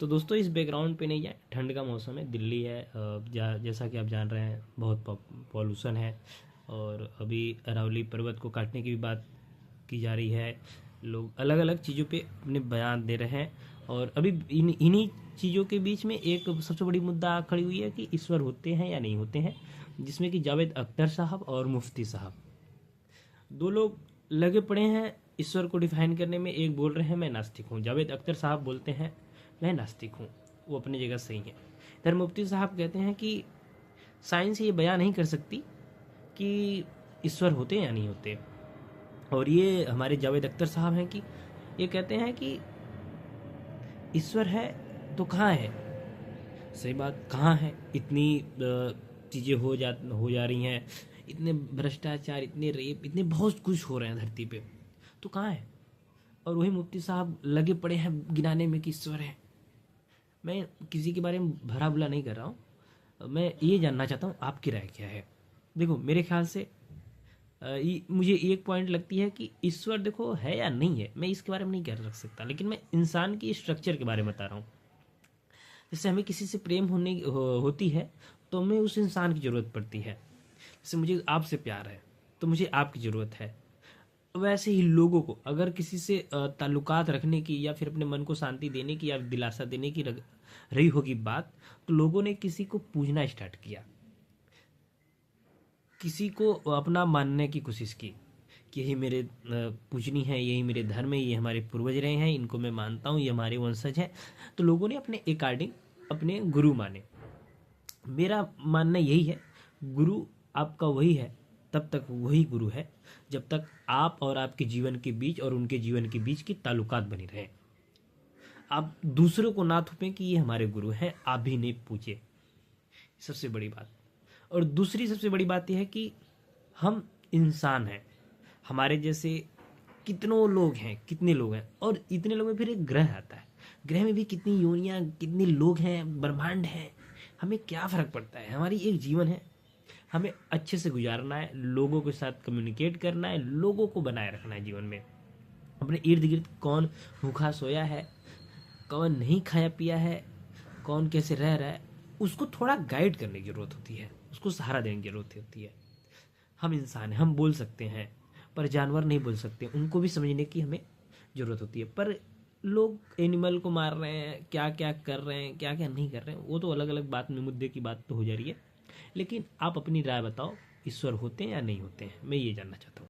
तो दोस्तों इस बैकग्राउंड पे नहीं जाए, ठंड का मौसम है, दिल्ली है, जैसा कि आप जान रहे हैं बहुत पॉल्यूशन है। और अभी अरावली पर्वत को काटने की भी बात की जा रही है। लोग अलग अलग चीज़ों पे अपने बयान दे रहे हैं। और अभी इन्हीं चीज़ों के बीच में एक सबसे बड़ी मुद्दा खड़ी हुई है कि ईश्वर होते हैं या नहीं होते हैं, जिसमें कि जावेद अख्तर साहब और मुफ्ती साहब, दो लोग लगे पड़े हैं ईश्वर को डिफाइन करने में। एक बोल रहे हैं मैं नास्तिक हूँ, जावेद अख्तर साहब बोलते हैं मैं नास्तिक हूँ, वो अपनी जगह सही है। इधर मुफ्ती साहब कहते हैं कि साइंस ये बयान नहीं कर सकती कि ईश्वर होते हैं या नहीं होते। और ये हमारे जावेद अख्तर साहब हैं कि ये कहते हैं कि ईश्वर है तो कहाँ है। सही बात, कहाँ है? इतनी चीज़ें हो जा रही हैं, इतने भ्रष्टाचार, इतने रेप, इतने बहुत कुछ हो रहे हैं धरती पे, तो कहाँ है? और वही मुफ्ती साहब लगे पड़े हैं गिनाने में कि ईश्वर है। मैं किसी के बारे में भला बुरा नहीं कर रहा हूँ, मैं ये जानना चाहता हूँ आपकी राय क्या है। देखो मेरे ख्याल से मुझे एक पॉइंट लगती है कि ईश्वर देखो है या नहीं है, मैं इसके बारे में नहीं कह सकता, लेकिन मैं इंसान की स्ट्रक्चर के बारे में बता रहा हूँ। जैसे हमें किसी से प्रेम होती है तो हमें उस इंसान की ज़रूरत पड़ती है। जैसे मुझे आपसे प्यार है तो मुझे आपकी ज़रूरत है। वैसे ही लोगों को अगर किसी से ताल्लुकात रखने की या फिर अपने मन को शांति देने की या दिलासा देने की रही होगी बात, तो लोगों ने किसी को पूजना स्टार्ट किया, किसी को अपना मानने की कोशिश की कि यही मेरे पूजनी है, यही मेरे धर्म है, ये हमारे पूर्वज रहे हैं, इनको मैं मानता हूँ, ये हमारे वंशज हैं। तो लोगों ने अपने अकॉर्डिंग अपने गुरु माने। मेरा मानना यही है, गुरु आपका वही है, तब तक वही गुरु है जब तक आप और आपके जीवन के बीच और उनके जीवन के बीच की ताल्लुकात बनी रहे। आप दूसरों को ना थोपें कि ये हमारे गुरु हैं, आप भी नहीं पूछे, सबसे बड़ी बात। और दूसरी सबसे बड़ी बात यह है कि हम इंसान हैं, हमारे जैसे कितनों लोग हैं, कितने लोग हैं, और इतने लोग में फिर एक ग्रह आता है, ग्रह में भी कितनी योनियाँ, कितने लोग हैं, ब्रह्मांड है। हमें क्या फ़र्क पड़ता है, हमारी एक जीवन है, हमें अच्छे से गुजारना है, लोगों के साथ कम्युनिकेट करना है, लोगों को बनाए रखना है जीवन में। अपने इर्द गिर्द कौन भूखा सोया है, कौन नहीं खाया पिया है, कौन कैसे रह रहा है, उसको थोड़ा गाइड करने की ज़रूरत होती है, उसको सहारा देने की ज़रूरत होती है। हम इंसान हैं, हम बोल सकते हैं, पर जानवर नहीं बोल सकते, उनको भी समझने की हमें ज़रूरत होती है। पर लोग एनिमल को मार रहे हैं, क्या क्या कर रहे हैं, क्या क्या नहीं कर रहे हैं, वो तो अलग अलग बात में मुद्दे की बात तो हो जा रही है। लेकिन आप अपनी राय बताओ, ईश्वर होते हैं या नहीं होते हैं, मैं ये जानना चाहता हूँ।